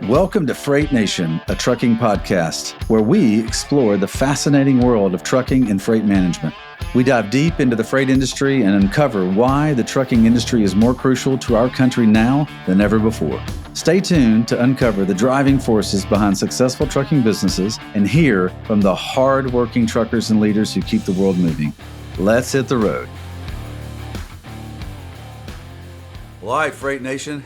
Welcome to Freight Nation, a trucking podcast where we explore the fascinating world of trucking and freight management. We dive deep into the freight industry and uncover why the trucking industry is more crucial to our country now than ever before. Stay tuned to uncover the driving forces behind successful trucking businesses and hear from the hard-working truckers and leaders who keep the world moving. Let's hit the road. Well, all right, Freight Nation.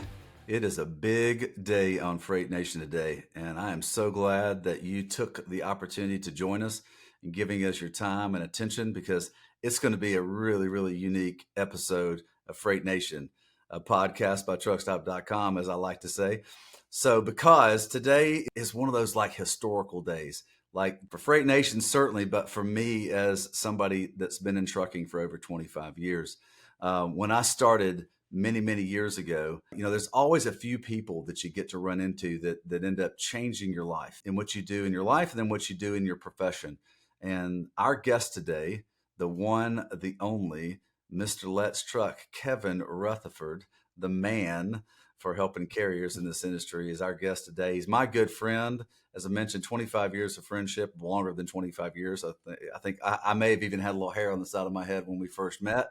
It is a big day on Freight Nation today, and I am so glad that you took the opportunity to join us and giving us your time and attention, because it's going to be a really, really unique episode of Freight Nation, a podcast by Truckstop.com, as I like to say. So because today is one of those like historical days, like for Freight Nation, certainly, but for me as somebody that's been in trucking for over 25 years. When I started many years ago, there's always a few people that you get to run into that end up changing your life and what you do in your life and then what you do in your profession. And our guest today, the one, the only, Mr. LetsTruck, Kevin Rutherford, the man for helping carriers in this industry, is our guest today. He's my good friend. As I mentioned, 25 years of friendship, longer than 25 years. I think I may have even had a little hair on the side of my head when we first met.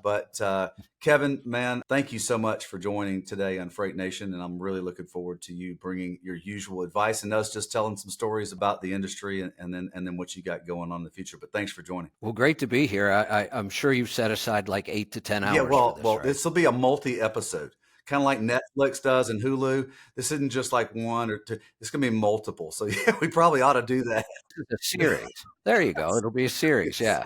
But Kevin, man, thank you so much for joining today on Freight Nation. And I'm really looking forward to you bringing your usual advice and us just telling some stories about the industry and then what you got going on in the future. But thanks for joining. Well, great to be here. I'm sure you've set aside like 8 to 10 hours. Yeah, for this, right? This will be a multi-episode. Kind of like Netflix does and Hulu. This isn't just like one or two. It's going to be multiple. So yeah, we probably ought to do that. It's a series. There you go. It'll be a series. Yeah.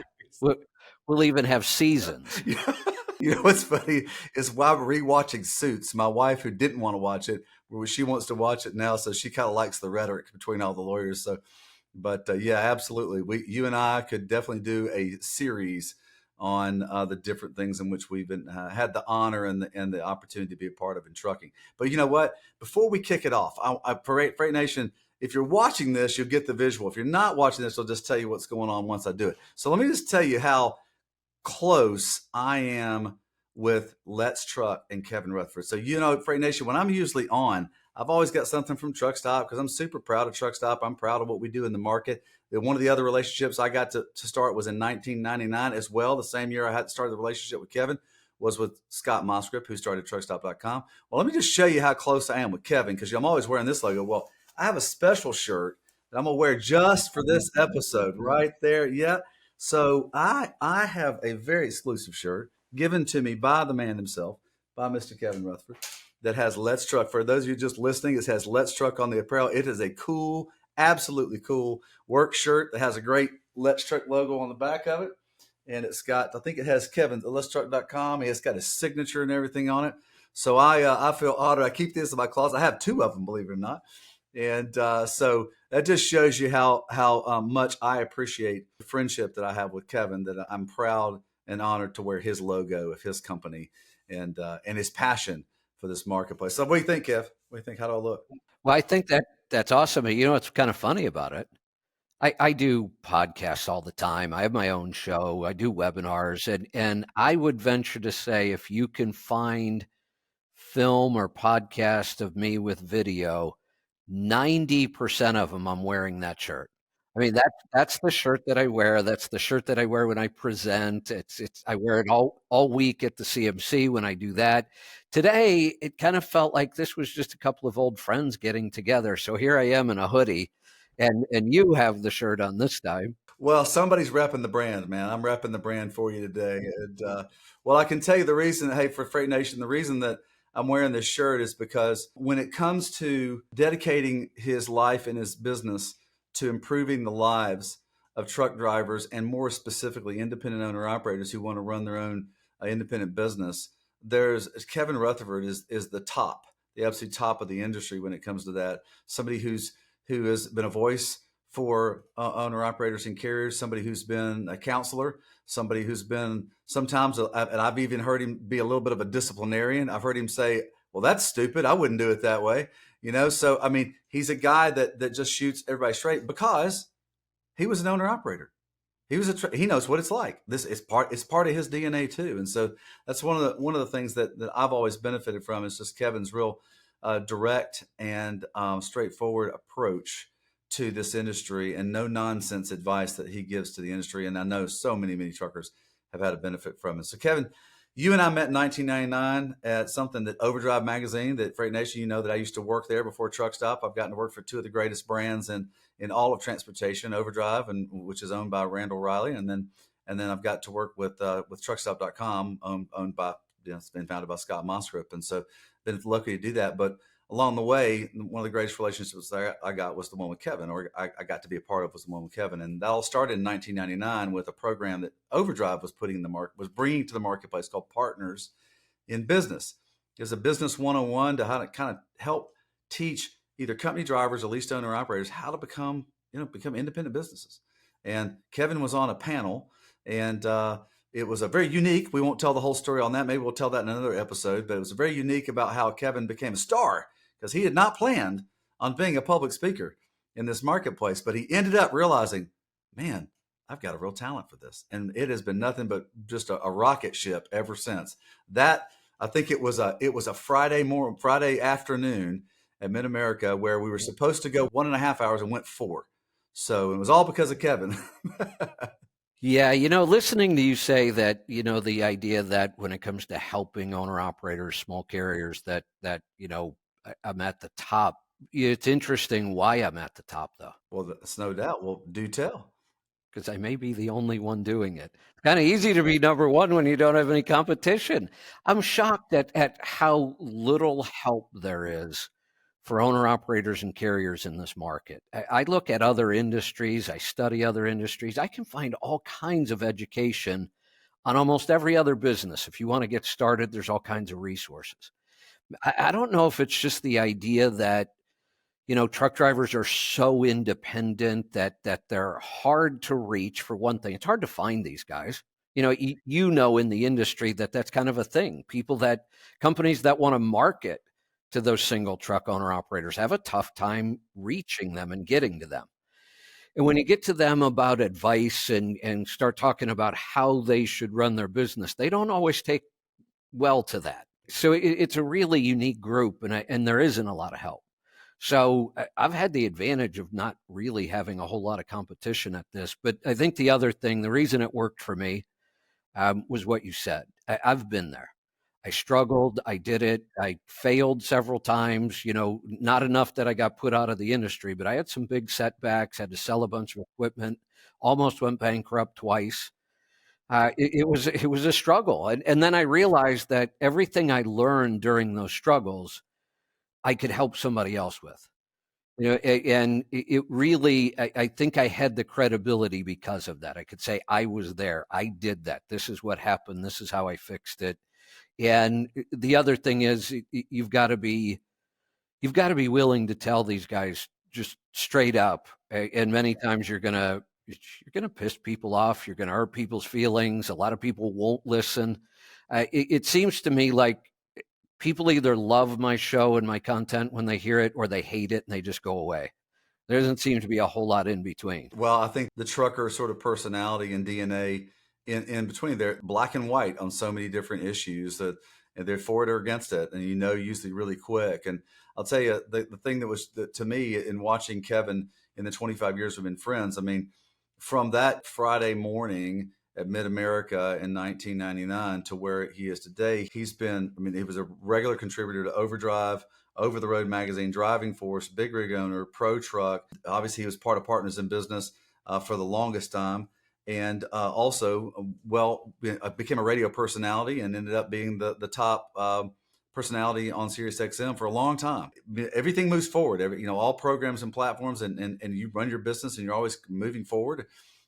We'll even have seasons. You know what's funny is while rewatching Suits, my wife, who didn't want to watch it, she wants to watch it now. So she kind of likes the rhetoric between all the lawyers. So, but yeah, absolutely. You and I could definitely do a series on the different things in which we've been had the honor and the opportunity to be a part of in trucking. But you know what? Before we kick it off, Freight Nation, if you're watching this, you'll get the visual. If you're not watching this, I'll just tell you what's going on once I do it. So let me just tell you how close I am with LetsTruck and Kevin Rutherford. So, Freight Nation, when I'm usually on, I've always got something from Truckstop because I'm super proud of Truckstop. I'm proud of what we do in the market. One of the other relationships I got to start was in 1999 as well. The same year I had started the relationship with Kevin was with Scott Mosgrip, who started Truckstop.com. Well, let me just show you how close I am with Kevin, because I'm always wearing this logo. Well, I have a special shirt that I'm going to wear just for this episode right there. Yeah. So I have a very exclusive shirt given to me by the man himself, by Mr. Kevin Rutherford, that has LetsTruck. For those of you just listening, it has LetsTruck on the apparel. It is a cool, absolutely cool work shirt that has a great LetsTruck logo on the back of it. And it's got, I think it has Kevin's LetsTruck.com. It's got his signature and everything on it. So I feel honored. I keep this in my closet. I have 2 of them, believe it or not. And so that just shows you how much I appreciate the friendship that I have with Kevin, that I'm proud and honored to wear his logo of his company and his passion for this marketplace. So what do you think, Kev? What do you think? How do I look? Well, I think that's awesome. What's kind of funny about it? I do podcasts all the time. I have my own show. I do webinars. And I would venture to say, if you can find film or podcast of me with video, 90% of them, I'm wearing that shirt. I mean, that's the shirt that I wear. That's the shirt that I wear when I present. I wear it all week at the CMC when I do that. Today, it kind of felt like this was just a couple of old friends getting together. So here I am in a hoodie, and you have the shirt on this time. Well, somebody's repping the brand, man. I'm repping the brand for you today. And well, I can tell you the reason, hey, for Freight Nation, the reason that I'm wearing this shirt is because when it comes to dedicating his life and his business to improving the lives of truck drivers, and more specifically independent owner operators who want to run their own independent business, Kevin Rutherford is the top, the absolute top of the industry when it comes to that. Somebody who has been a voice for owner operators and carriers, somebody who's been a counselor, somebody who's been sometimes, and I've even heard him be a little bit of a disciplinarian. I've heard him say, well, that's stupid. I wouldn't do it that way. So, I mean, he's a guy that just shoots everybody straight because he was an owner operator. He knows what it's like. It's part of his DNA too. And so that's one of the things that I've always benefited from, is just Kevin's real direct and straightforward approach to this industry, and no nonsense advice that he gives to the industry. And I know so many truckers have had a benefit from it. So, Kevin, you and I met in 1999 at something that Overdrive magazine, that Freight Nation. You know that I used to work there before Truckstop. I've gotten to work for two of the greatest brands in all of transportation, Overdrive, and which is owned by Randall Riley, and then I've got to work with Truckstop.com, owned by, it's been founded by Scott Monscrip, and so been lucky to do that. But along the way, one of the greatest relationships that I got was the one with Kevin, or I got to be a part of was the one with Kevin, and that all started in 1999 with a program that Overdrive was bringing to the marketplace called Partners in Business. It's a business 101 to how to kind of help teach either company drivers or lease owner operators how to become independent businesses. And Kevin was on a panel, and it was a very unique. We won't tell the whole story on that. Maybe we'll tell that in another episode. But it was very unique about how Kevin became a star, because he had not planned on being a public speaker in this marketplace, but he ended up realizing, man, I've got a real talent for this, and it has been nothing but just a rocket ship ever since. That, I think it was a Friday afternoon at Mid America, where we were supposed to go 1.5 hours and went 4. So it was all because of Kevin. Yeah, listening to you say that, the idea that when it comes to helping owner operators, small carriers, that I'm at the top. It's interesting why I'm at the top, though. Well, that's no doubt. Well, do tell. Because I may be the only one doing it. It's kind of easy to be number one when you don't have any competition. I'm shocked at how little help there is for owner operators and carriers in this market. I look at other industries, I study other industries. I can find all kinds of education on almost every other business. If you want to get started, there's all kinds of resources. I don't know if it's just the idea that truck drivers are so independent that they're hard to reach. For one thing, it's hard to find these guys. In the industry that's kind of a thing. Companies that want to market to those single truck owner operators have a tough time reaching them and getting to them. And when you get to them about advice and start talking about how they should run their business, they don't always take well to that. So it's a really unique group, and there isn't a lot of help. So I've had the advantage of not really having a whole lot of competition at this. But I think the other thing, the reason it worked for me was what you said. I've been there. I struggled. I did it. I failed several times, not enough that I got put out of the industry, but I had some big setbacks, had to sell a bunch of equipment, almost went bankrupt twice. It was a struggle. And then I realized that everything I learned during those struggles, I could help somebody else with. And it really, I think I had the credibility because of that. I could say, I was there. I did that. This is what happened. This is how I fixed it. And the other thing is, you've got to be willing to tell these guys just straight up. And many times you're gonna piss people off. You're gonna hurt people's feelings. A lot of people won't listen. It seems to me like people either love my show and my content when they hear it, or they hate it and they just go away. There doesn't seem to be a whole lot in between. Well, I think the trucker sort of personality and DNA in between, they're black and white on so many different issues, that and they're for it or against it, and usually really quick. And I'll tell you, the thing that was to me in watching Kevin in the 25 years we've been friends, I mean, from that Friday morning at Mid America in 1999 to where he is today, he was a regular contributor to Overdrive, Over the Road magazine, Driving Force, Big Rig Owner, Pro Truck. Obviously, he was part of Partners in Business for the longest time. And also, became a radio personality and ended up being the top personality on Sirius XM for a long time. Everything moves forward. All programs and platforms, and you run your business and you're always moving forward.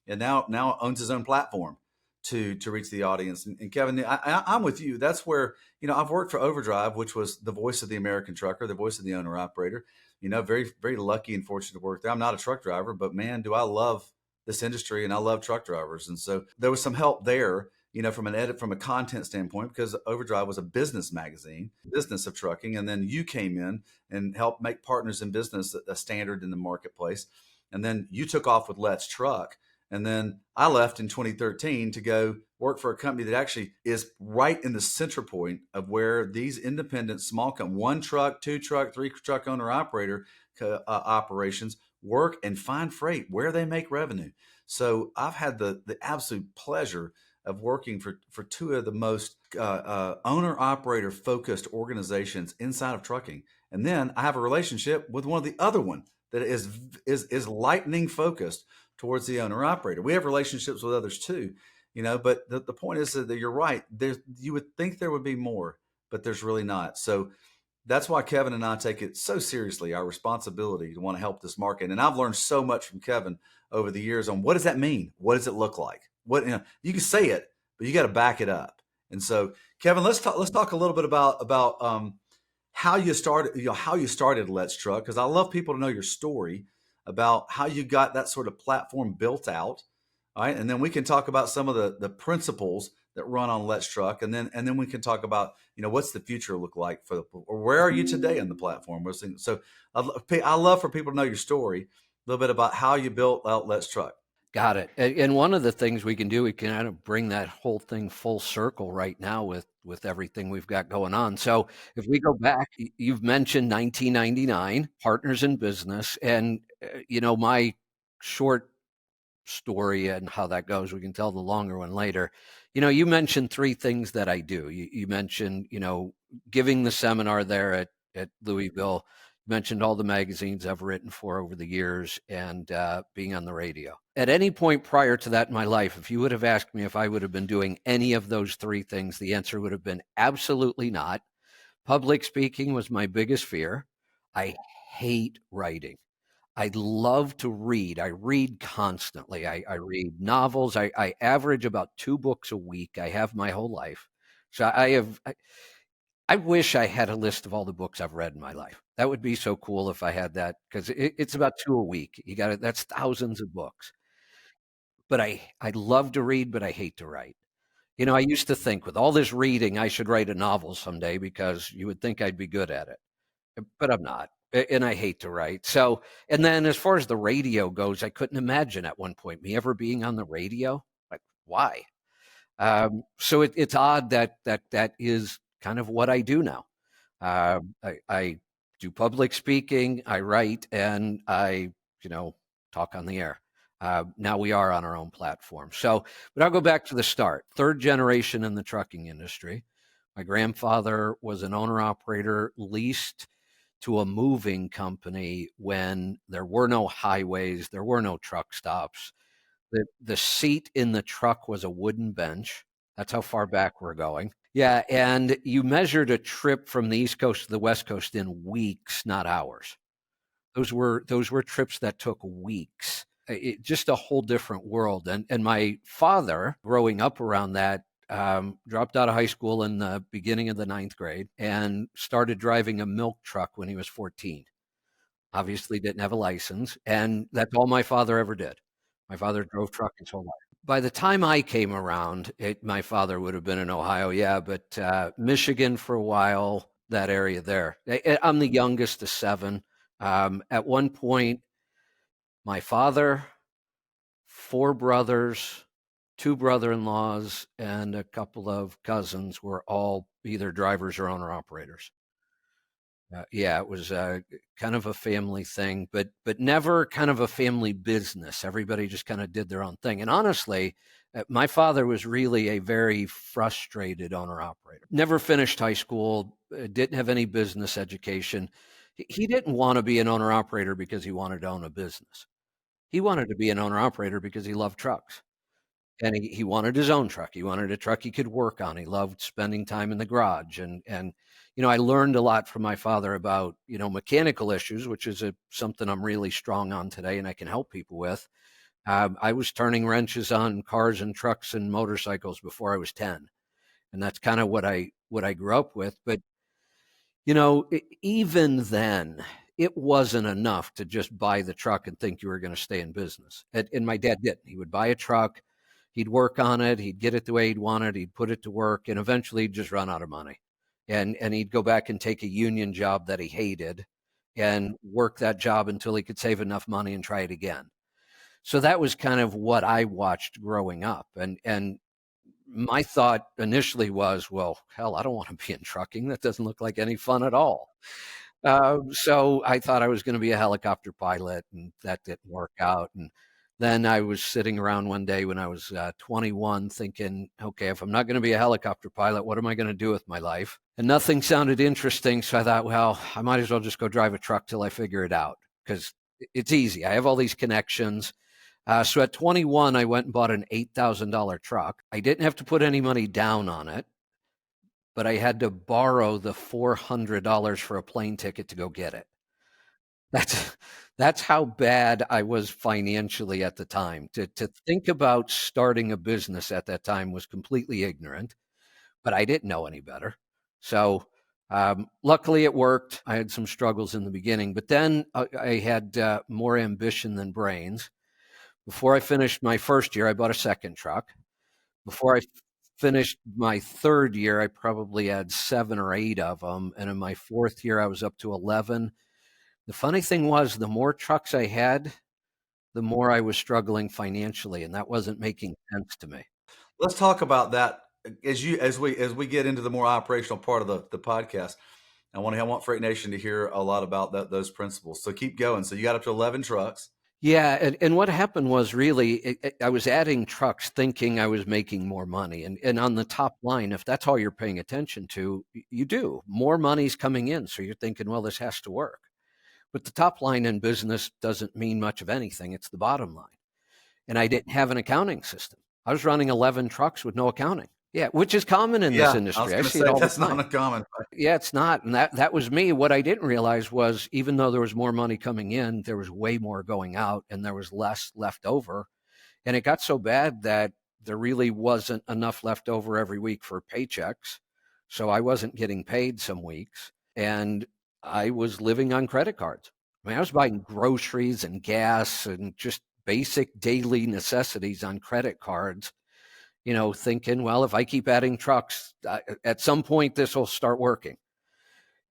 And now owns his own platform to reach the audience. And Kevin, I'm with you. That's where, I've worked for Overdrive, which was the voice of the American trucker, the voice of the owner operator. Very, very lucky and fortunate to work there. I'm not a truck driver, but man, do I love this industry, and I love truck drivers. And so there was some help there, from a content standpoint, because Overdrive was a business magazine, business of trucking. And then you came in and helped make Partners in Business a standard in the marketplace. And then you took off with LetsTruck. And then I left in 2013 to go work for a company that actually is right in the center point of where these independent small one truck, two truck, three truck owner operator operations work and find freight where they make revenue. So I've had the absolute pleasure of working for two of the most owner operator focused organizations inside of trucking. And then I have a relationship with one of the other one that is lightning focused towards the owner operator. We have relationships with others too, but the point is that you're right. You would think there would be more, but there's really not. So that's why Kevin and I take it so seriously, our responsibility to want to help this market. And I've learned so much from Kevin over the years on what does that mean? What does it look like? You can say it, but you got to back it up. And so, Kevin, let's talk a little bit about how you started, how you started Let's Truck, because I love people to know your story about how you got that sort of platform built out. All right. And then we can talk about some of the principles that run on Let's Truck. And then we can talk about, what's the future look like or where are you today on the platform? So I love for people to know your story, a little bit about how you built out Let's Truck. Got it. And one of the things we can do, we can kind of bring that whole thing full circle right now with everything we've got going on. So if we go back, you've mentioned 1999, Partners in Business, and my short story and how that goes, we can tell the longer one later. You mentioned three things that I do. You mentioned, giving the seminar there at Louisville. You mentioned all the magazines I've written for over the years, and being on the radio. At any point prior to that in my life, if you would have asked me if I would have been doing any of those three things, the answer would have been absolutely not. Public speaking was my biggest fear. I hate writing. I love to read. I read constantly. I read novels. I average about 2 books a week. I have my whole life. So I wish I had a list of all the books I've read in my life. That would be so cool if I had that, because it's about 2 a week. That's thousands of books. But I love to read, but I hate to write. I used to think with all this reading, I should write a novel someday because you would think I'd be good at it. But I'm not, and I hate to write. So, and then as far as the radio goes, I couldn't imagine at one point me ever being on the radio. Like, why? So it's odd that is kind of what I do now. I do public speaking, I write, and I, talk on the air. Now we are on our own platform. So, but I'll go back to the start. Third generation in the trucking industry. My grandfather was an owner operator, leased to a moving company when there were no highways, there were no truck stops. The seat in the truck was a wooden bench. That's how far back we're going. Yeah, and you measured a trip from the East Coast to the West Coast in weeks, not hours. Those were trips that took weeks. Just a whole different world. And my father, growing up around that, dropped out of high school in the beginning of the 9th grade and started driving a milk truck when he was 14. Obviously didn't have a license, and that's all my father ever did. My father drove truck his whole life. By the time I came around, my father would have been in Ohio, yeah, but Michigan for a while, that area there. I'm the youngest of 7. At one point, my father, 4 brothers, 2 brother-in-laws, and a couple of cousins were all either drivers or owner-operators. Yeah, it was kind of a family thing, but never kind of a family business. Everybody just kind of did their own thing. And honestly, my father was really a very frustrated owner-operator. Never finished high school, didn't have any business education. He didn't want to be an owner-operator because he wanted to own a business. He wanted to be an owner-operator because he loved trucks. And he wanted his own truck. He wanted a truck he could work on. He loved spending time in the garage. And I learned a lot from my father about, mechanical issues, which is something I'm really strong on today and I can help people with. I was turning wrenches on cars and trucks and motorcycles before I was 10. And that's kind of what I grew up with. But, even then, it wasn't enough to just buy the truck and think you were going to stay in business. And my dad didn't. He would buy a truck. He'd work on it. He'd get it the way he'd want it. He'd put it to work, and eventually he'd just run out of money. And he'd go back and take a union job that he hated and work that job until he could save enough money and try it again. So that was kind of what I watched growing up. And my thought initially was, well, hell, I don't want to be in trucking. That doesn't look like any fun at all. So I thought I was going to be a helicopter pilot, and that didn't work out. And then I was sitting around one day when I was 21 thinking, okay, if I'm not going to be a helicopter pilot, what am I going to do with my life? And nothing sounded interesting. So I thought, well, I might as well just go drive a truck till I figure it out, because it's easy. I have all these connections. So at 21, I went and bought an $8,000 truck. I didn't have to put any money down on it, but I had to borrow the $400 for a plane ticket to go get it. That's that's how bad I was financially at the time. To think about starting a business at that time was completely ignorant, but I didn't know any better. So luckily it worked. I had some struggles in the beginning, but then I had more ambition than brains. Before I finished my first year, I bought a second truck. Before I finished my third year, I probably had 7 or 8 of them, and in my fourth year, I was up to 11. The funny thing was, the more trucks I had, the more I was struggling financially, and that wasn't making sense to me. Let's talk about that as we get into the more operational part of the podcast. I want Freight Nation to hear a lot about those principles. So keep going. So you got up to 11 trucks. Yeah, and what happened was really, I was adding trucks thinking I was making more money, and on the top line, if that's all you're paying attention to, you do. More money's coming in, so you're thinking, well, this has to work. But the top line in business doesn't mean much of anything. It's the bottom line. And I didn't have an accounting system. I was running 11 trucks with no accounting. Yeah, which is common in this Yeah, I was industry. I going to see it say all the that's not time. uncommon. Yeah, it's not. And that was me. What I didn't realize was, even though there was more money coming in, there was way more going out, and there was less left over. And it got so bad that there really wasn't enough left over every week for paychecks. So I wasn't getting paid some weeks, and I was living on credit cards. I mean, I was buying groceries and gas and just basic daily necessities on credit cards, thinking, well, if I keep adding trucks, at some point this will start working.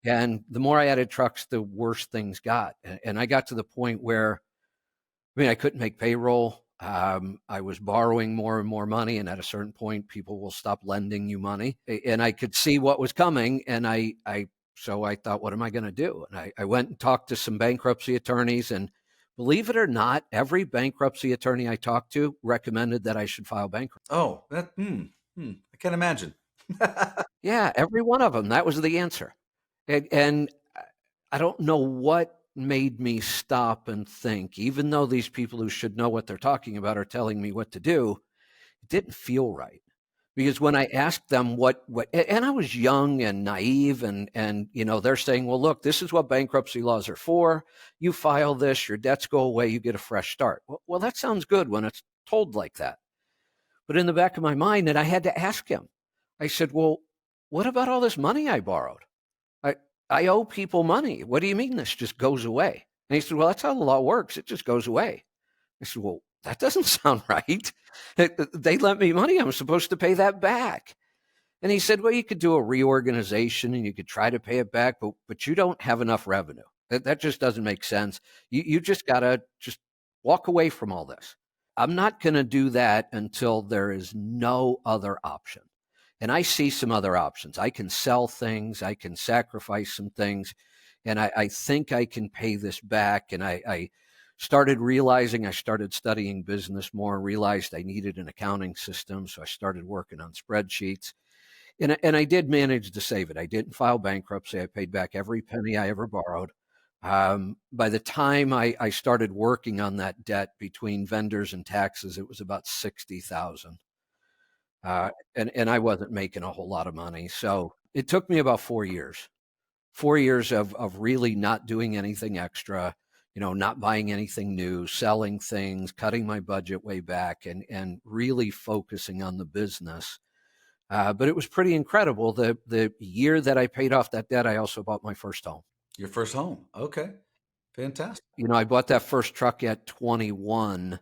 And the more I added trucks, the worse things got. And I got to the point where, I mean, I couldn't make payroll. I was borrowing more and more money, and at a certain point, people will stop lending you money. And I could see what was coming, and so I thought, what am I going to do? And I went and talked to some bankruptcy attorneys, and believe it or not, every bankruptcy attorney I talked to recommended that I should file bankruptcy. Oh, I can't imagine. Yeah, every one of them. That was the answer. And I don't know what made me stop and think, even though these people who should know what they're talking about are telling me what to do, it didn't feel right. Because when I asked them and I was young and naive, and they're saying, well, look, this is what bankruptcy laws are for. You file this, your debts go away, you get a fresh start. Well, that sounds good when it's told like that. But in the back of my mind, and I had to ask him, I said, well, what about all this money I borrowed? I, I owe people money. What do you mean this just goes away? And he said, well, that's how the law works. It just goes away. I said, well, that doesn't sound right. They lent me money. I'm supposed to pay that back. And he said, well, you could do a reorganization and you could try to pay it back, but you don't have enough revenue. That just doesn't make sense. You just got to just walk away from all this. I'm not going to do that until there is no other option. And I see some other options. I can sell things, I can sacrifice some things, and I think I can pay this back. And I started realizing, I started studying business more, realized I needed an accounting system. So I started working on spreadsheets. And I did manage to save it. I didn't file bankruptcy. I paid back every penny I ever borrowed. By the time I started working on that debt between vendors and taxes, it was about 60,000. And I wasn't making a whole lot of money. So it took me about 4 years, 4 years of really not doing anything extra, not buying anything new, selling things, cutting my budget way back, and really focusing on the business. But it was pretty incredible. The year that I paid off that debt, I also bought my first home. Your first home. Okay. Fantastic. I bought that first truck at 21.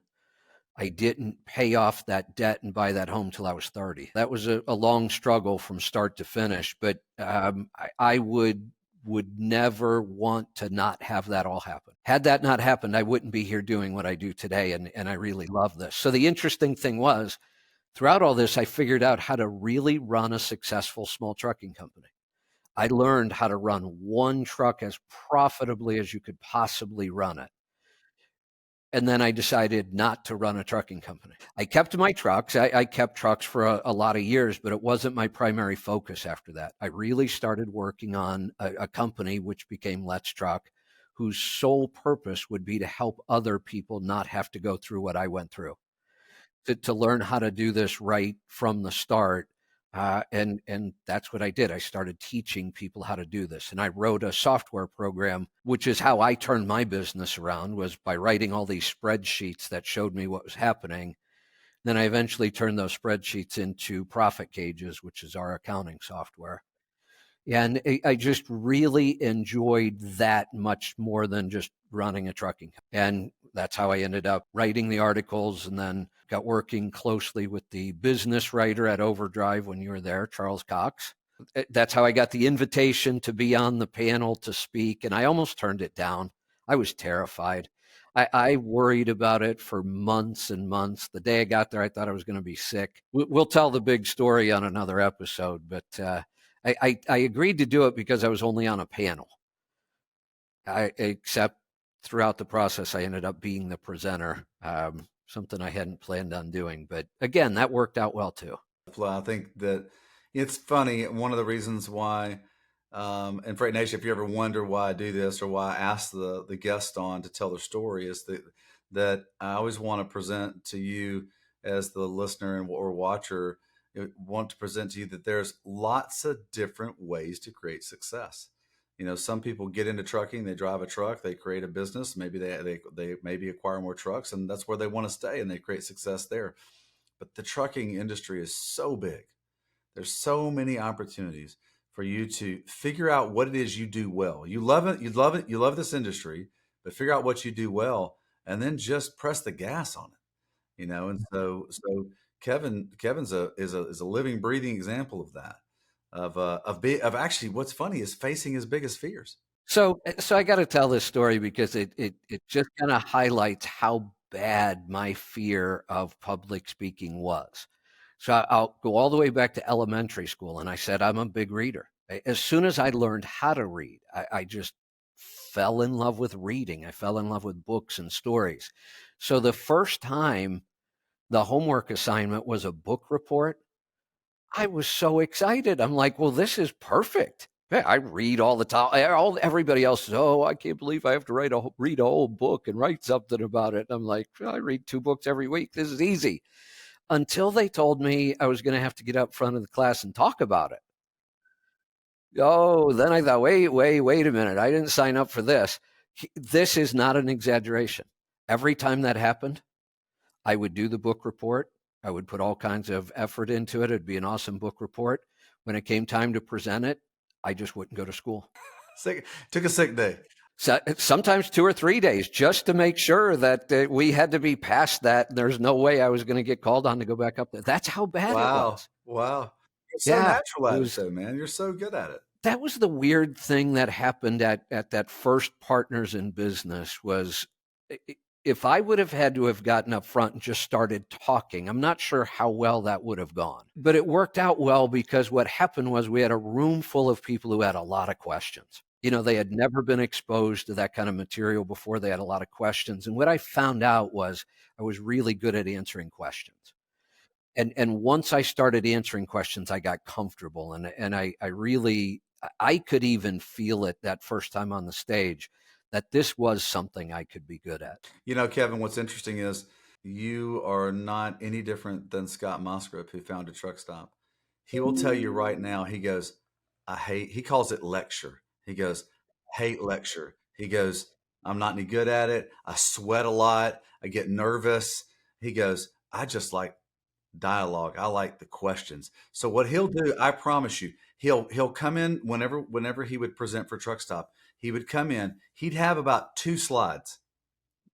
I didn't pay off that debt and buy that home till I was 30. That was a long struggle from start to finish, but I would would never want to not have that all happen. Had that not happened, I wouldn't be here doing what I do today. And I really love this. So the interesting thing was, throughout all this, I figured out how to really run a successful small trucking company. I learned how to run one truck as profitably as you could possibly run it. And then I decided not to run a trucking company. I kept my trucks. I kept trucks for a lot of years, but it wasn't my primary focus after that. I really started working on a company which became LetsTruck, whose sole purpose would be to help other people not have to go through what I went through, to learn how to do this right from the start. And that's what I did. I started teaching people how to do this. And I wrote a software program, which is how I turned my business around, was by writing all these spreadsheets that showed me what was happening. Then I eventually turned those spreadsheets into profit gauges, which is our accounting software. And I just really enjoyed that much more than just running a trucking. And that's how I ended up writing the articles, and then got working closely with the business writer at Overdrive when you were there, Charles Cox. That's how I got the invitation to be on the panel to speak, and I almost turned it down. I was terrified. I worried about it for months and months. The day I got there, I thought I was going to be sick. We'll tell the big story on another episode, but I agreed to do it because I was only on a panel. Except throughout the process, I ended up being the presenter, something I hadn't planned on doing. But again, that worked out well too. I think that it's funny. One of the reasons why, and Freight Nation, if you ever wonder why I do this or why I ask the guest on to tell their story, is that I always want to present to you as the listener or watcher, want to present to you that there's lots of different ways to create success. Some people get into trucking, they drive a truck, they create a business, maybe they maybe acquire more trucks, and that's where they want to stay, and they create success there. But the trucking industry is so big. There's so many opportunities for you to figure out what it is you do well. You love it, you love it, you love this industry, but figure out what you do well and then just press the gas on it. And so Kevin's is a living, breathing example of that. Of actually, what's funny is facing his biggest fears. So I got to tell this story because it just kind of highlights how bad my fear of public speaking was. So I'll go all the way back to elementary school, and I said I'm a big reader. As soon as I learned how to read, I just fell in love with reading. I fell in love with books and stories. So the first time the homework assignment was a book report, I was so excited. I'm like, well, this is perfect. Yeah, I read all the time. Everybody else says, oh, I can't believe I have to read a whole book and write something about it. I'm like, well, I read 2 books every week. This is easy. Until they told me I was going to have to get up front of the class and talk about it. Oh, then I thought, wait a minute. I didn't sign up for this. This is not an exaggeration. Every time that happened, I would do the book report. I would put all kinds of effort into it. It'd be an awesome book report. When it came time to present it, I just wouldn't go to school. Took a sick day. So, sometimes 2 or 3 days, just to make sure that we had to be past that. There's no way I was going to get called on to go back up there. That's how bad it was. Wow. You're so Yeah, natural at it though, man. You're so good at it. that was the weird thing that happened at that first Partners in Business. Was if I would have had to have gotten up front and just started talking, I'm not sure how well that would have gone. But it worked out well because what happened was we had a room full of people who had a lot of questions. They had never been exposed to that kind of material before. They had a lot of questions. And what I found out was I was really good at answering questions. And once I started answering questions, I got comfortable. And I could even feel it that first time on the stage that this was something I could be good at. Kevin, what's interesting is you are not any different than Scott Musgrove, who founded Truckstop. He will tell you right now, he goes, he calls it lecture. He goes, hate lecture. He goes, I'm not any good at it. I sweat a lot. I get nervous. He goes, I just like dialogue. I like the questions. So what he'll do, I promise you, he'll come in whenever he would present for Truckstop. He would come in. He'd have about 2 slides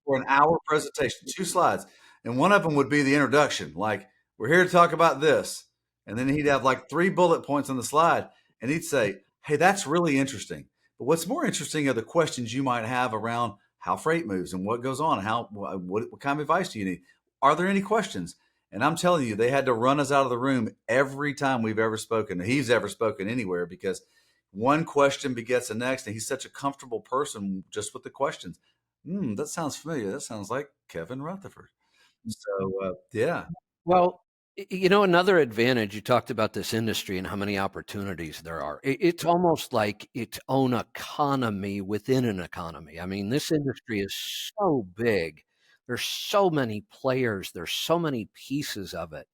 for an hour presentation, 2 slides, and one of them would be the introduction, like we're here to talk about this, and then he'd have like 3 bullet points on the slide, and he'd say, "Hey, that's really interesting, What's more interesting are the questions you might have around how freight moves and what goes on, how what kind of advice do you need? Are there any questions? And I'm telling you, they had to run us out of the room every time we've ever spoken. He's ever spoken anywhere because one question begets the next, and he's such a comfortable person just with the questions. That sounds familiar. That sounds like Kevin Rutherford. So yeah, Well, you know, another advantage, you talked about this industry and how many opportunities there are. It's almost like its own economy within an economy. I mean, this industry is so big. There's so many players, there's so many pieces of it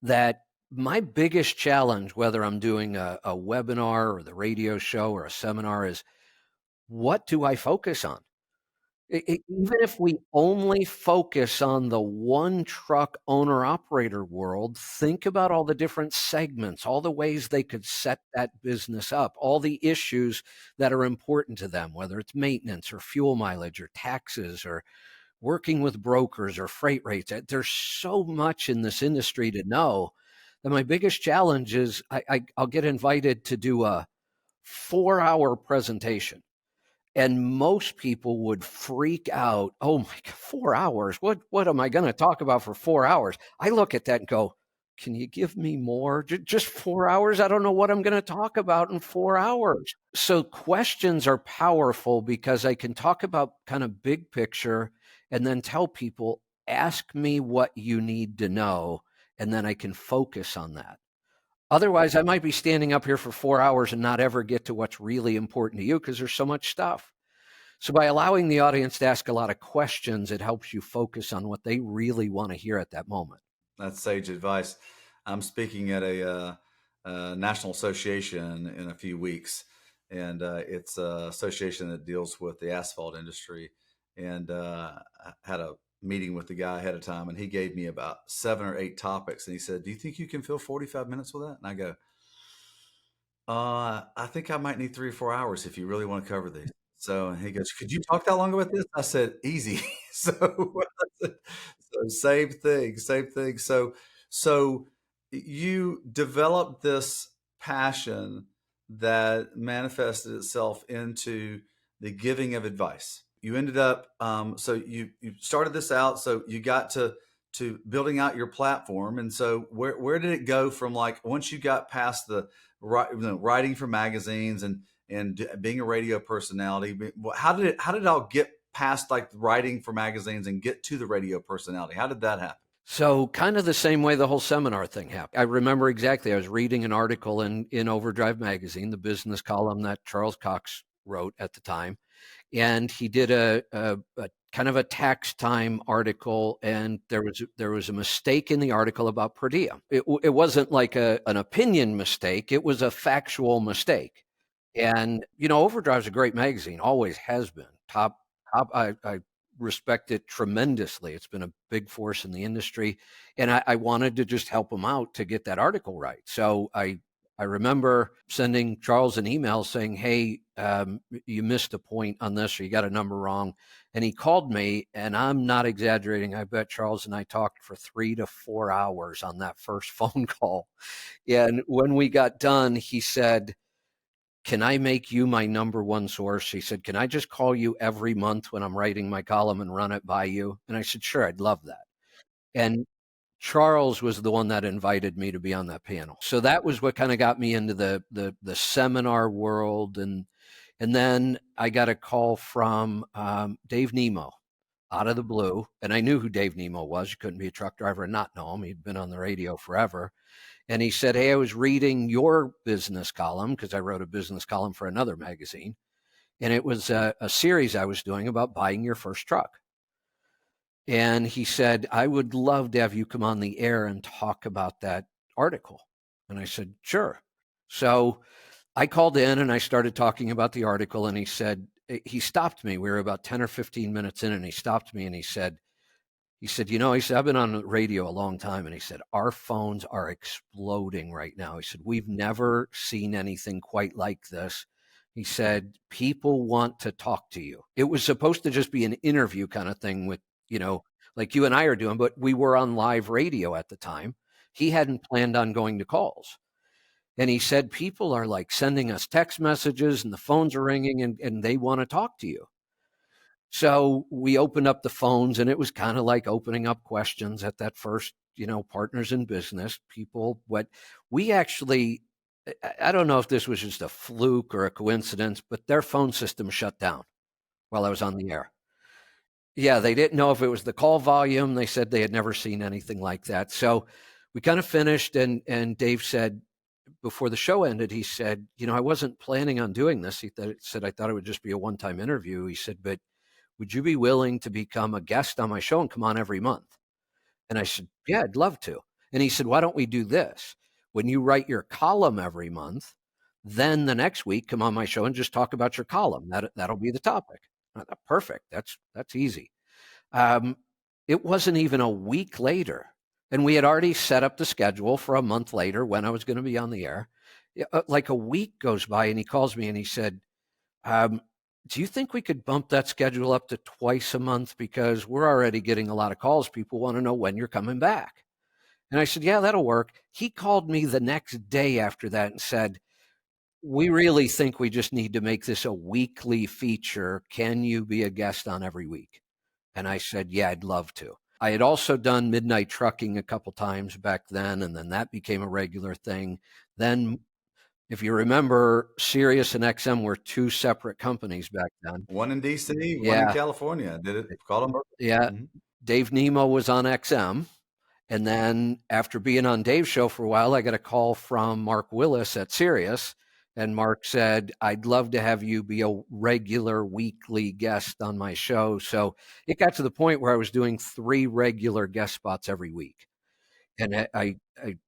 that my biggest challenge, whether I'm doing a webinar or the radio show or a seminar, is what do I focus on? Even if we only focus on the one truck owner operator world, think about all the different segments, all the ways they could set that business up, all the issues that are important to them, whether it's maintenance or fuel mileage or taxes or working with brokers or freight rates. There's so much in this industry to know that my biggest challenge is I'll get invited to do a 4-hour presentation. And most people would freak out. Oh my God, 4 hours. What am I going to talk about for 4 hours? I look at that and go, can you give me more? Just 4 hours? I don't know what I'm going to talk about in 4 hours. So questions are powerful because I can talk about kind of big picture and then tell people, ask me what you need to know. And then I can focus on that. Otherwise, I might be standing up here for 4 hours and not ever get to what's really important to you because there's so much stuff. So by allowing the audience to ask a lot of questions, it helps you focus on what they really want to hear at that moment. that's sage advice. I'm speaking at a national association in a few weeks, and it's an association that deals with the asphalt industry. And I had a meeting with the guy ahead of time, and he gave me about 7 or 8 topics, and he said, "Do you think you can fill 45 minutes with that?" And I go, I think I might need 3 or 4 hours if you really want to cover these. So he goes, "Could you talk that long about this?" I said, "Easy." So, so same thing, same thing. So you developed this passion that manifested itself into the giving of advice. You ended up, so you started this out, so you got to building out your platform, and so where did it go from, like, once you got past the writing for magazines and being a radio personality? How did it all get past, like, writing for magazines and get to the radio personality? How did that happen? So kind of the same way the whole seminar thing happened. I remember exactly. I was reading an article in Overdrive magazine, the business column that Charles Cox wrote at the time, and he did a kind of a tax time article, and there was a mistake in the article about per diem. It wasn't like an opinion mistake; it was a factual mistake. And you know, Overdrive's a great magazine, always has been. Top. I respect it tremendously. It's been a big force in the industry, and I wanted to just help him out to get that article right. So I remember sending Charles an email saying, "Hey, you missed a point on this, or you got a number wrong." And he called me, and I'm not exaggerating. I bet Charles and I talked for 3 to 4 hours on that first phone call. And when we got done, he said, "Can I make you my number one source?" He said, "Can I just call you every month when I'm writing my column and run it by you?" And I said, "Sure, I'd love that." And Charles was the one that invited me to be on that panel. So that was what kind of got me into the seminar world. And then I got a call from Dave Nemo out of the blue. And I knew who Dave Nemo was. You couldn't be a truck driver and not know him. He'd been on the radio forever. And he said, "Hey, I was reading your business column," because I wrote a business column for another magazine. And it was a series I was doing about buying your first truck. And he said, "I would love to have you come on the air and talk about that article." And I said, "Sure." So I called in and I started talking about the article. And he said, he stopped me. We were about 10 or 15 minutes in, and he stopped me and he said, "You know," he said, "I've been on the radio a long time." And he said, "Our phones are exploding right now." He said, "We've never seen anything quite like this." He said, "People want to talk to you." It was supposed to just be an interview kind of thing with, you know, like you and I are doing, but we were on live radio at the time. He hadn't planned on going to calls. And he said, people are like sending us text messages and the phones are ringing and they want to talk to you. So we opened up the phones and it was kind of like opening up questions at that first, partners in business, people. What we actually, I don't know if this was just a fluke or a coincidence, but their phone system shut down while I was on the air. Yeah, they didn't know if it was the call volume. They said they had never seen anything like that. So we kind of finished and Dave said, before the show ended, he said, I wasn't planning on doing this. Said, I thought it would just be a one-time interview. He said, but would you be willing to become a guest on my show and come on every month? And I said, yeah, I'd love to. And he said, why don't we do this? When you write your column every month, then the next week come on my show and just talk about your column. That'll be the topic. I thought, perfect. That's easy. Um, it wasn't even a week later, and we had already set up the schedule for a month later when I was going to be on the air. Like a week goes by, and he calls me and he said, do you think we could bump that schedule up to twice a month? Because we're already getting a lot of calls. People want to know when you're coming back. And I said, yeah, that'll work. He called me the next day after that and said, we really think we just need to make this a weekly feature. Can you be a guest on every week? And I said, yeah, I'd love to. I had also done midnight trucking a couple times back then, and then that became a regular thing. Then, if you remember, Sirius and XM were two separate companies back then. One in DC, one in Yeah, California. Did it call them? yeah. Mhm. Dave Nemo was on XM. And then after being on Dave's show for a while, I got a call from Mark Willis at Sirius. And Mark said, I'd love to have you be a regular weekly guest on my show. So it got to the point where I was doing 3 regular guest spots every week. And I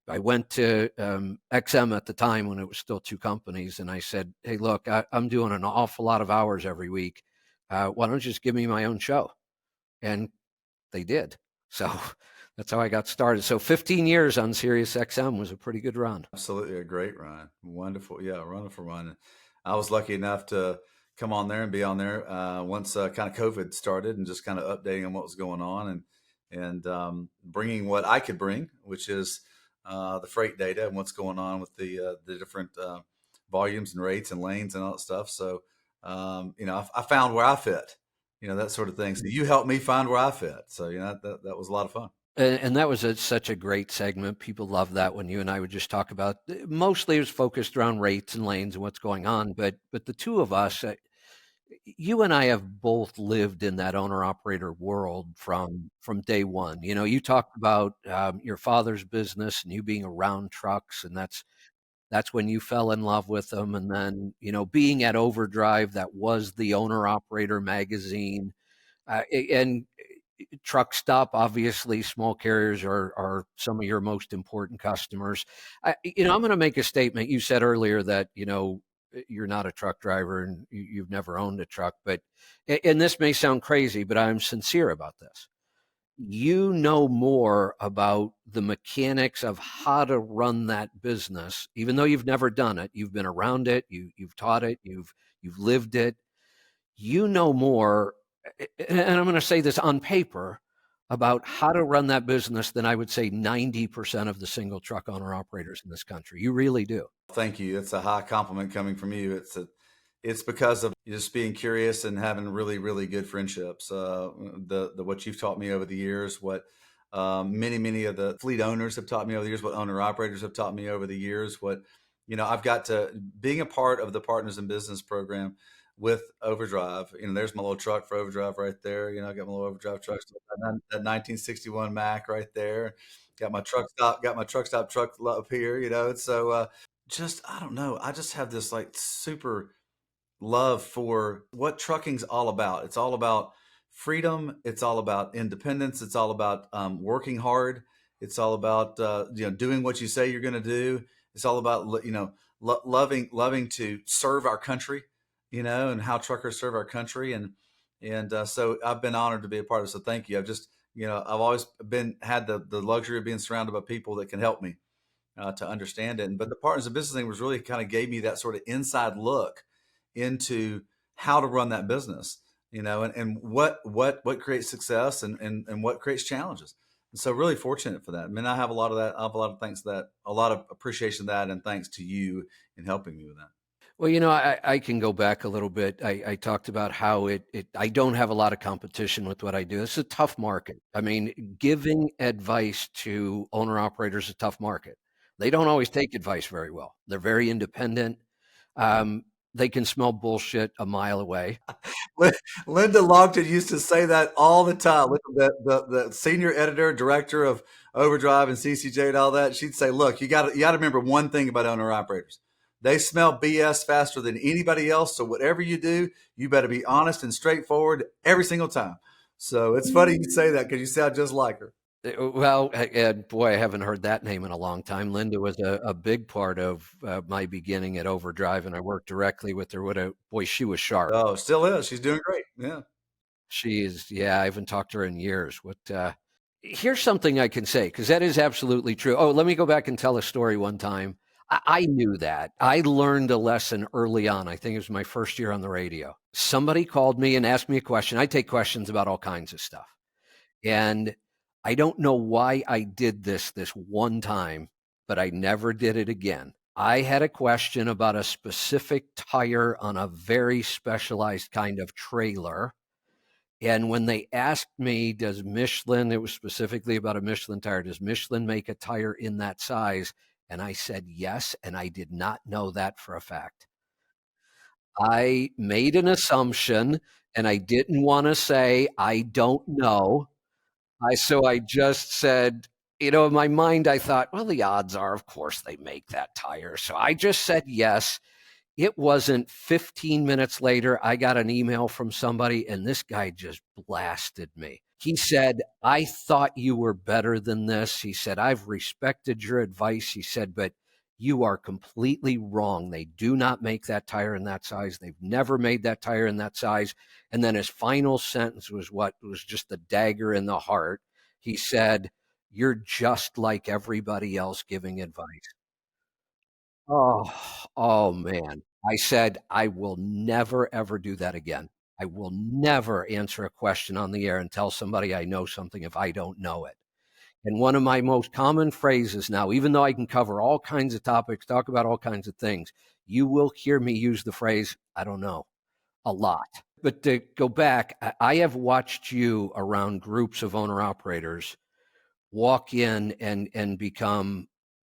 went to XM at the time when it was still 2 companies. And I said, hey, look, I'm doing an awful lot of hours every week. Why don't you just give me my own show? And they did. So that's how I got started. So 15 years on Sirius XM was a pretty good run. Absolutely a great run. Wonderful. Yeah, wonderful run. I was lucky enough to come on there and be on there once kind of COVID started and just kind of updating on what was going on and bringing what I could bring, which is the freight data and what's going on with the different volumes and rates and lanes and all that stuff. So, I found where I fit, that sort of thing. So you helped me find where I fit. So, that was a lot of fun. And that was such a great segment. People love that when you and I would just talk about. Mostly it was focused around rates and lanes and what's going on. But the two of us, you and I have both lived in that owner operator world from day one. You talked about your father's business and you being around trucks, and that's when you fell in love with them. And then being at Overdrive, that was the owner operator magazine, and Truckstop, obviously, small carriers are some of your most important customers. I'm going to make a statement. You said earlier that you're not a truck driver and you've never owned a truck, but and this may sound crazy, but I'm sincere about this. You know more about the mechanics of how to run that business, even though you've never done it. You've been around it. You've taught it. You've lived it. You know more, and I'm going to say this on paper, about how to run that business than I would say 90% of the single truck owner operators in this country. You really do. Thank you. It's a high compliment coming from you. It's because of just being curious and having really, really good friendships. The what you've taught me over the years, what many of the fleet owners have taught me over the years, what owner operators have taught me over the years, what I've got to being a part of the Partners in Business program with Overdrive. There's my little truck for Overdrive right there. I got my little Overdrive truck, that 1961 Mac right there. Got my truck stop truck up here. So just I don't know. I just have this like super love for what trucking's all about. It's all about freedom. It's all about independence. It's all about working hard. It's all about doing what you say you're going to do. It's all about loving to serve our country, and how truckers serve our country. And so I've been honored to be a part of it. So thank you. I've always had the luxury of being surrounded by people that can help me to understand it. But the Partners of Business thing was really kind of gave me that sort of inside look into how to run that business, and what creates success and what creates challenges. So really fortunate for that. I mean, I have a lot of that. I have a lot of thanks to that, a lot of appreciation of that, and thanks to you in helping me with that. Well, I can go back a little bit. I talked about how I don't have a lot of competition with what I do. It's a tough market. I mean, giving advice to owner operators is a tough market. They don't always take advice very well. They're very independent. Um, they can smell bullshit a mile away. Linda Longton used to say that all the time. The senior editor, director of Overdrive and CCJ and all that, she'd say, "Look, you got to remember one thing about owner operators. They smell BS faster than anybody else. So whatever you do, you better be honest and straightforward every single time." So it's funny you say that because you sound just like her. Well, and boy, I haven't heard that name in a long time. Linda was a big part of my beginning at Overdrive, and I worked directly with her. Boy, she was sharp. Oh, still is. She's doing great. Yeah. Yeah, I haven't talked to her in years. Here's something I can say, because that is absolutely true. Oh, let me go back and tell a story one time. I knew that. I learned a lesson early on. I think it was my first year on the radio. Somebody called me and asked me a question. I take questions about all kinds of stuff. And I don't know why I did this one time, but I never did it again. I had a question about a specific tire on a very specialized kind of trailer. And when they asked me, does Michelin, it was specifically about a Michelin tire, does Michelin make a tire in that size? And I said yes, and I did not know that for a fact. I made an assumption, and I didn't want to say I don't know. I just said, in my mind, I thought, well, the odds are, of course, they make that tire. So I just said yes. It wasn't 15 minutes later, I got an email from somebody, and this guy just blasted me. He said, I thought you were better than this. He said, I've respected your advice. He said, but you are completely wrong. They do not make that tire in that size. They've never made that tire in that size. And then his final sentence was what was just the dagger in the heart. He said, you're just like everybody else giving advice. Oh, oh man. I said, I will never ever do that again. I will never answer a question on the air and tell somebody I know something if I don't know it. And one of my most common phrases now, even though I can cover all kinds of topics, talk about all kinds of things, you will hear me use the phrase, I don't know, a lot. But to go back, I have watched you around groups of owner operators walk in and become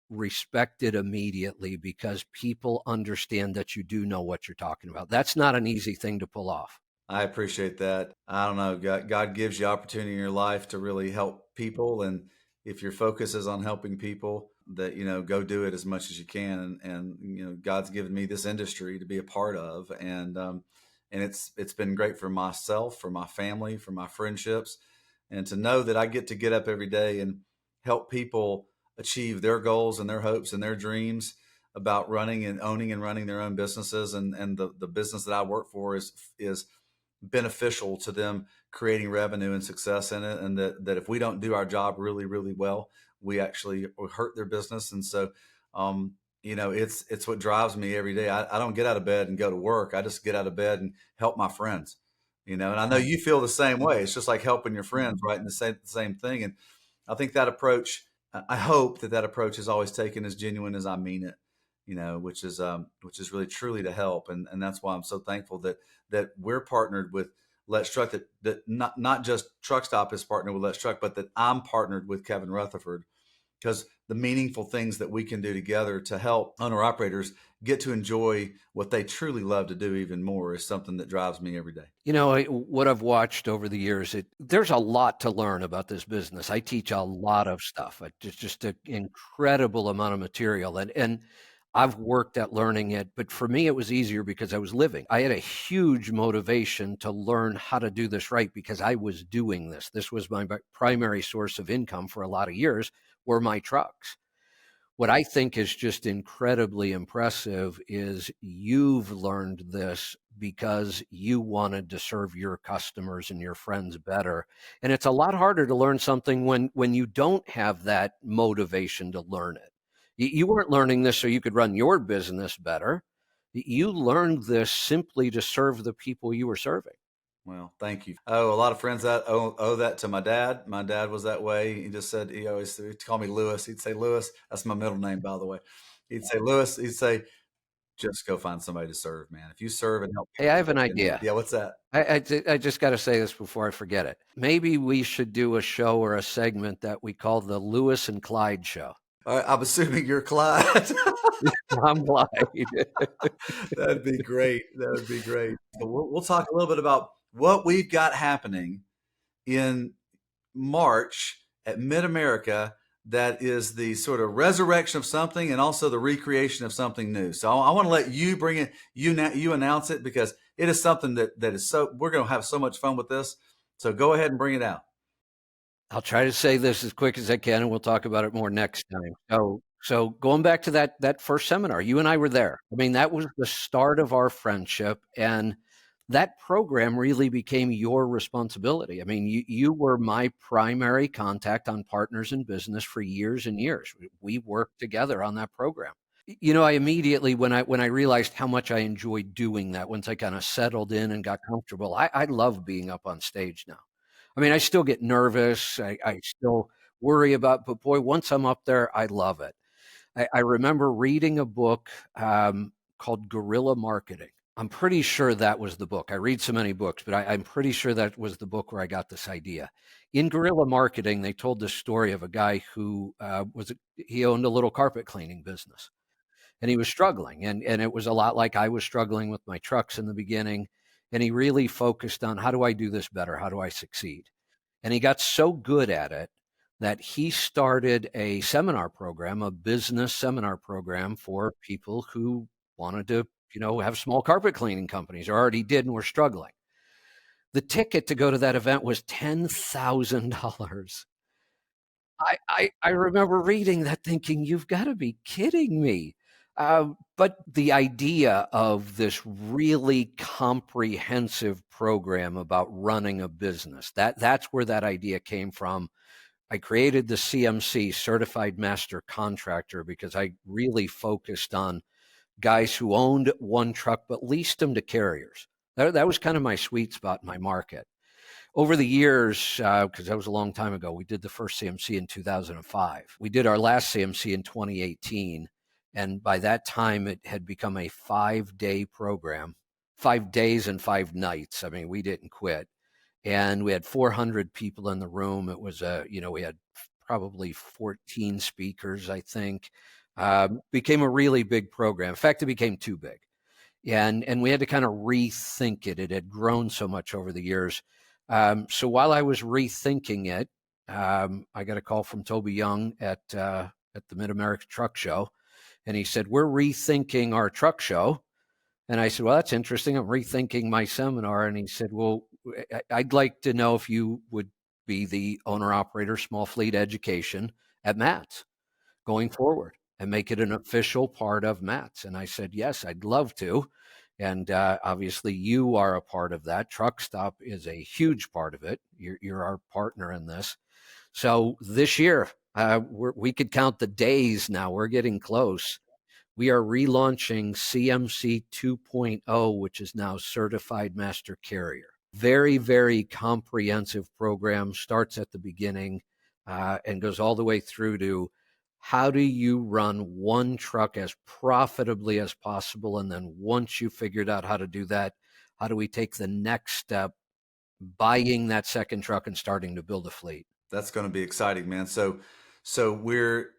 respected immediately because people understand that you do know what you're talking about. That's not an easy thing to pull off. I appreciate that. I don't know. God gives you opportunity in your life to really help people, and if your focus is on helping people, that go do it as much as you can. And God's given me this industry to be a part of, and it's been great for myself, for my family, for my friendships, and to know that I get to get up every day and help people achieve their goals and their hopes and their dreams about running and owning and running their own businesses. And the business that I work for is beneficial to them, creating revenue and success in it, and that if we don't do our job really really well, we actually hurt their business. And so um it's what drives me every day. I don't get out of bed and go to work. I just get out of bed and help my friends, and I know you feel the same way. It's just like helping your friends, right? And the same thing. And I think that approach, I hope that approach is always taken as genuine as I mean it, which is really truly to help. And that's why I'm so thankful that we're partnered with Let's Truck, that not just Truckstop is partnered with Let's Truck, but that I'm partnered with Kevin Rutherford, because the meaningful things that we can do together to help owner operators get to enjoy what they truly love to do even more is something that drives me every day. What I've watched over the years, there's a lot to learn about this business. I teach a lot of stuff. Just an incredible amount of material, and I've worked at learning it. But for me, it was easier because I was living. I had a huge motivation to learn how to do this right because I was doing this. This was my primary source of income for a lot of years, were my trucks. What I think is just incredibly impressive is you've learned this because you wanted to serve your customers and your friends better. And it's a lot harder to learn something when you don't have that motivation to learn it. You weren't learning this so you could run your business better. You learned this simply to serve the people you were serving. Well, thank you. Oh, a lot of friends that owe that to my dad. My dad was that way. He just said, he always he'd call me Lewis. He'd say, Lewis, that's my middle name, by the way. He'd say, Lewis, he'd say, just go find somebody to serve, man. If you serve and help Hey, I people, have an you know, idea. yeah, what's that? I just got to say this before I forget it. Maybe we should do a show or a segment that we call the Lewis and Clyde Show. I'm assuming you're Clyde. I'm Clyde. That'd be great. That would be great. So we'll talk a little bit about what we've got happening in March at Mid America that is the sort of resurrection of something and also the recreation of something new. So I want to let you bring it, you announce it, because it is something that is so, we're going to have so much fun with this. So go ahead and bring it out. I'll try to say this as quick as I can, and we'll talk about it more next time. So going back to that first seminar, you and I were there. I mean, that was the start of our friendship, and that program really became your responsibility. I mean, you were my primary contact on Partners in Business for years and years. We worked together on that program. You know, I immediately, when I realized how much I enjoyed doing that, once I kind of settled in and got comfortable, I love being up on stage now. I mean, I still get nervous. I still worry about, but boy, once I'm up there, I love it. I remember reading a book called Guerrilla Marketing. I'm pretty sure that was the book. I read so many books, but I'm pretty sure that was the book where I got this idea. In guerrilla marketing, they told this story of a guy who he owned a little carpet cleaning business, and he was struggling, and it was a lot like I was struggling with my trucks in the beginning. And he really focused on, how do I do this better? How do I succeed? And he got so good at it that he started a seminar program, a business seminar program for people who wanted to, have small carpet cleaning companies, or already did and were struggling. The ticket to go to that event was $10,000. I remember reading that thinking, you've got to be kidding me. But the idea of this really comprehensive program about running a business, that's where that idea came from. I created the CMC, Certified Master Contractor, because I really focused on guys who owned one truck but leased them to carriers. That was kind of my sweet spot in my market. Over the years, because that was a long time ago, we did the first CMC in 2005. We did our last CMC in 2018. And by that time, it had become a 5-day program, 5 days and 5 nights. I mean, we didn't quit. And we had 400 people in the room. It was we had probably 14 speakers, I think. Became a really big program. In fact, it became too big. And we had to kind of rethink it. It had grown so much over the years. So while I was rethinking it, I got a call from Toby Young at the Mid America Truck Show, and he said, "We're rethinking our truck show." And I said, "Well, that's interesting. I'm rethinking my seminar." And he said, "Well, I'd like to know if you would be the owner operator small fleet education at Matt's going forward and make it an official part of Matt's." And I said, "Yes, I'd love to." And obviously, you are a part of that. Truckstop is a huge part of it. You're our partner in this. So this year, we could count the days now. We're getting close. We are relaunching CMC 2.0, which is now Certified Master Carrier. Very, very comprehensive program, starts at the beginning and goes all the way through to, how do you run one truck as profitably as possible? And then once you figured out how to do that, how do we take the next step, buying that second truck and starting to build a fleet? That's going to be exciting, man. So we're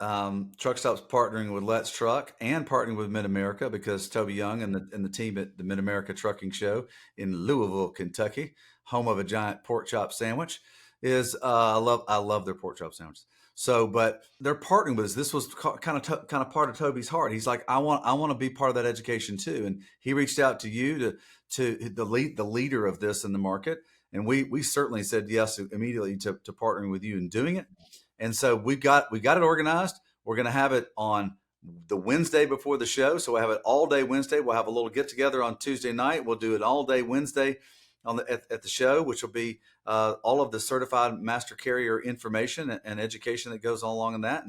Truckstop's partnering with LetsTruck and partnering with Mid America, because Toby Young and the team at the Mid America Trucking Show in Louisville, Kentucky, home of a giant pork chop sandwich, is I love their pork chop sandwiches. So, but they're partnering with us. This was kind of part of Toby's heart. He's like, I want to be part of that education too, and he reached out to you to the leader of this in the market, and we certainly said yes immediately to partnering with you and doing it. And so we got it organized. We're going to have it on the Wednesday before the show. So we'll have it all day Wednesday. We'll have a little get together on Tuesday night. We'll do it all day Wednesday at the show, which will be all of the certified master carrier information and education that goes along in that.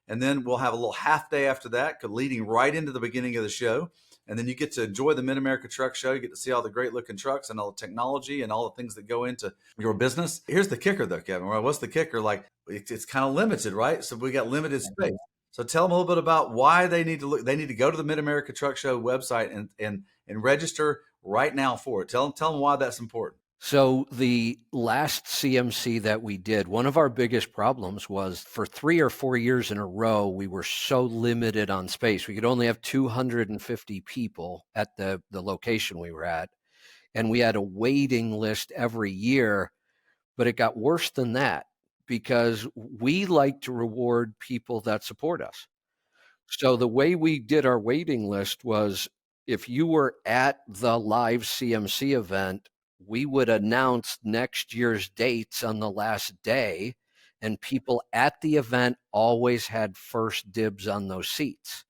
And then we'll have a little half day after that, leading right into the beginning of the show. and then you get to enjoy the Mid-America Truck Show. You get to see all the great looking trucks and all the technology and all the things that go into your business. Here's the kicker though, Kevin. Well, what's the kicker? Like it's kind of limited, right? So we got limited space. So tell them a little bit about why they need to look. They need to go to the Mid-America Truck Show website and register right now for it. Tell them why that's important. So the last CMC that we did, one of our biggest problems was for 3 or 4 years in a row, we were so limited on space. We could only have 250 people at the location we were at. And we had a waiting list every year, but it got worse than that because we like to reward people that support us. So the way we did our waiting list was if you were at the live CMC event, we would announce next year's dates on the last day, and people at the event always had first dibs on those seats.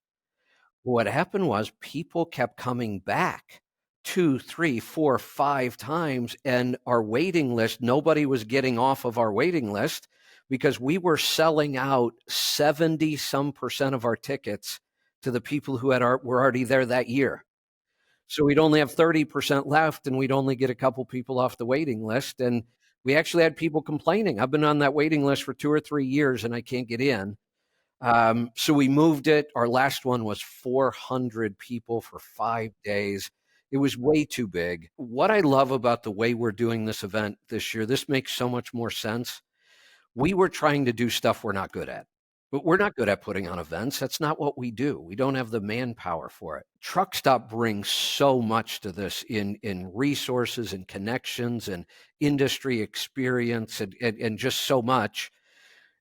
What happened was people kept coming back 2, 3, 4, 5 times, and our waiting list, nobody was getting off of our waiting list because we were selling out 70 some percent of our tickets to the people who were already there that year. So we'd only have 30% left, and we'd only get a couple people off the waiting list. And we actually had people complaining. I've been on that waiting list for 2 or 3 years and I can't get in. So we moved it. Our last one was 400 people for 5 days. It was way too big. What I love about the way we're doing this event this year, this makes so much more sense. We were trying to do stuff we're not good at. But we're not good at putting on events. That's not what we do. We don't have the manpower for it. Truckstop brings so much to this in resources and connections and industry experience and just so much.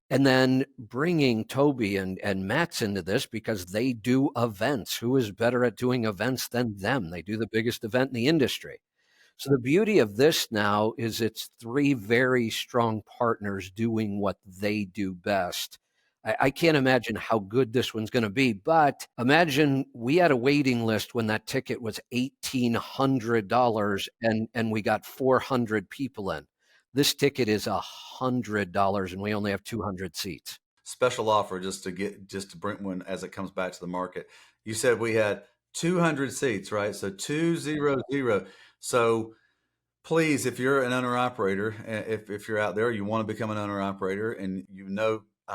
And then bringing Toby and Matt's into this because they do events. Who is better at doing events than them? They do the biggest event in the industry. So the beauty of this now is it's 3 very strong partners doing what they do best. I can't imagine how good this one's going to be, but imagine we had a waiting list when that ticket was $1,800 and we got 400 people in. This ticket is $100 and we only have 200 seats. Special offer just to bring one as it comes back to the market. You said we had 200 seats, right? So 200. So please, if you're an owner operator, if you're out there, you want to become an owner operator, and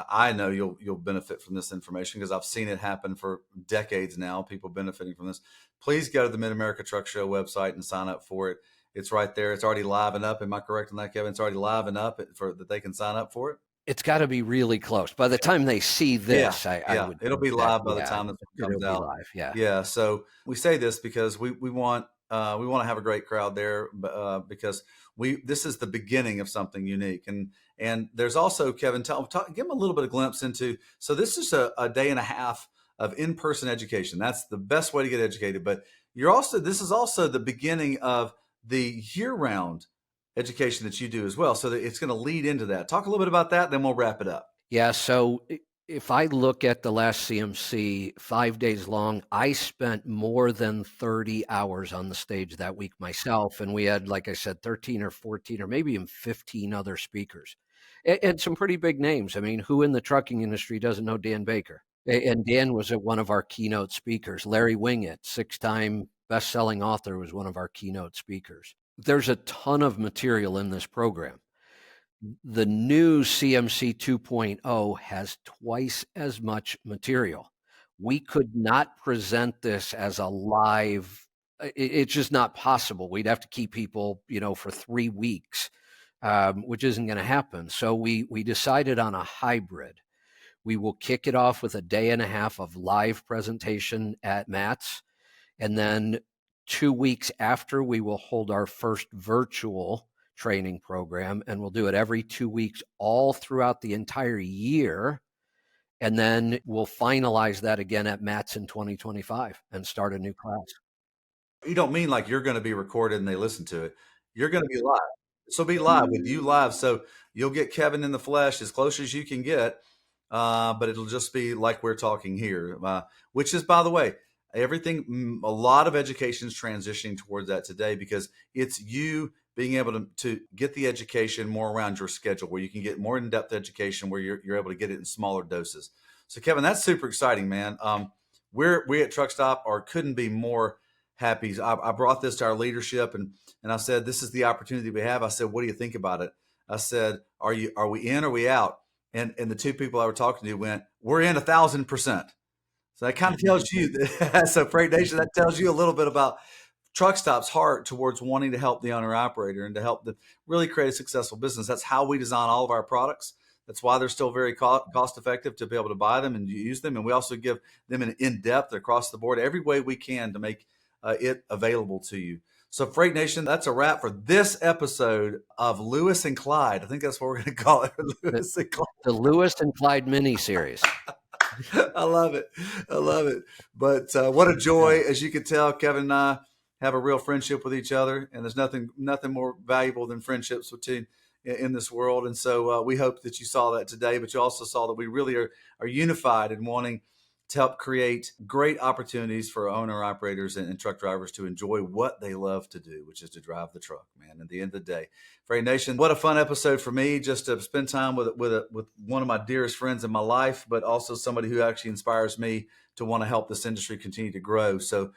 I know you'll benefit from this information because I've seen it happen for decades now. People benefiting from this. Please go to the Mid-America Truck Show website and sign up for it. It's right there. It's already live and up. Am I correct on that, Kevin? It's already live and up for that they can sign up for it. It's got to be really close. By the time they see this, I would. It'll be live by the time this comes out. Live, yeah. So we say this because we want to have a great crowd there, because this is the beginning of something unique. And there's also, Kevin, give them a little bit of glimpse into. So this is a day and a half of in-person education. That's the best way to get educated. But this is also the beginning of the year-round education that you do as well. So that it's going to lead into that. Talk a little bit about that, then we'll wrap it up. Yeah. So if I look at the last CMC, 5 days long, I spent more than 30 hours on the stage that week myself. And we had, like I said, 13 or 14 or maybe even 15 other speakers and some pretty big names. I mean, who in the trucking industry doesn't know Dan Baker? And Dan was one of our keynote speakers. Larry Winget, 6-time best-selling author, was one of our keynote speakers. There's a ton of material in this program. The new CMC 2.0 has twice as much material. We could not present this as a live. It's just not possible. We'd have to keep people, for 3 weeks, which isn't going to happen. So we decided on a hybrid. We will kick it off with a day and a half of live presentation at Matt's, and then 2 weeks after, we will hold our first virtual training program, and we'll do it every 2 weeks all throughout the entire year. And then we'll finalize that again at Matt's in 2025 and start a new class. You don't mean like you're going to be recorded and they listen to it. You're going to be live. So be live with you live. So you'll get Kevin in the flesh as close as you can get. But it'll just be like we're talking here, which is, by the way, a lot of education is transitioning towards that today because it's you being able to get the education more around your schedule, where you can get more in-depth education, where you're able to get it in smaller doses. So Kevin, that's super exciting, man. we at Truckstop couldn't be more happy. I brought this to our leadership and I said, this is the opportunity we have. I said, what do you think about it? I said, are we in or are we out? And the two people I were talking to went, we're in 1,000%. So that kind of tells you that, so Freight Nation, that tells you a little bit about Truckstop's heart towards wanting to help the owner operator and to help them really create a successful business. That's how we design all of our products. That's why they're still very cost effective to be able to buy them and use them. And we also give them an in-depth across the board, every way we can to make it available to you. So Freight Nation, that's a wrap for this episode of Lewis and Clyde. I think that's what we're going to call it. Lewis and Clyde. The Lewis and Clyde mini series. I love it. I love it. But what a joy. As you can tell, Kevin and I have a real friendship with each other. And there's nothing more valuable than friendships in this world. And so we hope that you saw that today, but you also saw that we really are unified in wanting to help create great opportunities for owner operators and truck drivers to enjoy what they love to do, which is to drive the truck, man. At the end of the day, Freight Nation, what a fun episode for me, just to spend time with one of my dearest friends in my life, but also somebody who actually inspires me to want to help this industry continue to grow. So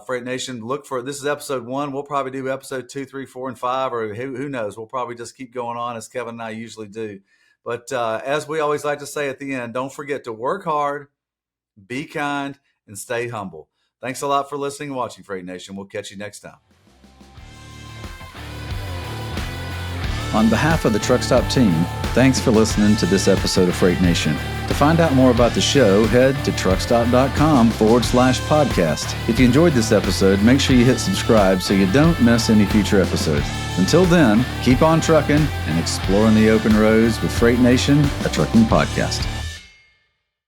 Freight Nation, look for, this is episode 1. We'll probably do episode 2, 3, 4, and 5, or who knows? We'll probably just keep going on as Kevin and I usually do. But as we always like to say at the end, don't forget to work hard, be kind, and stay humble. Thanks a lot for listening and watching, Freight Nation. We'll catch you next time. On behalf of the Truckstop team, thanks for listening to this episode of Freight Nation. To find out more about the show, head to truckstop.com/podcast. If you enjoyed this episode, make sure you hit subscribe so you don't miss any future episodes. Until then, keep on trucking and exploring the open roads with Freight Nation, a trucking podcast.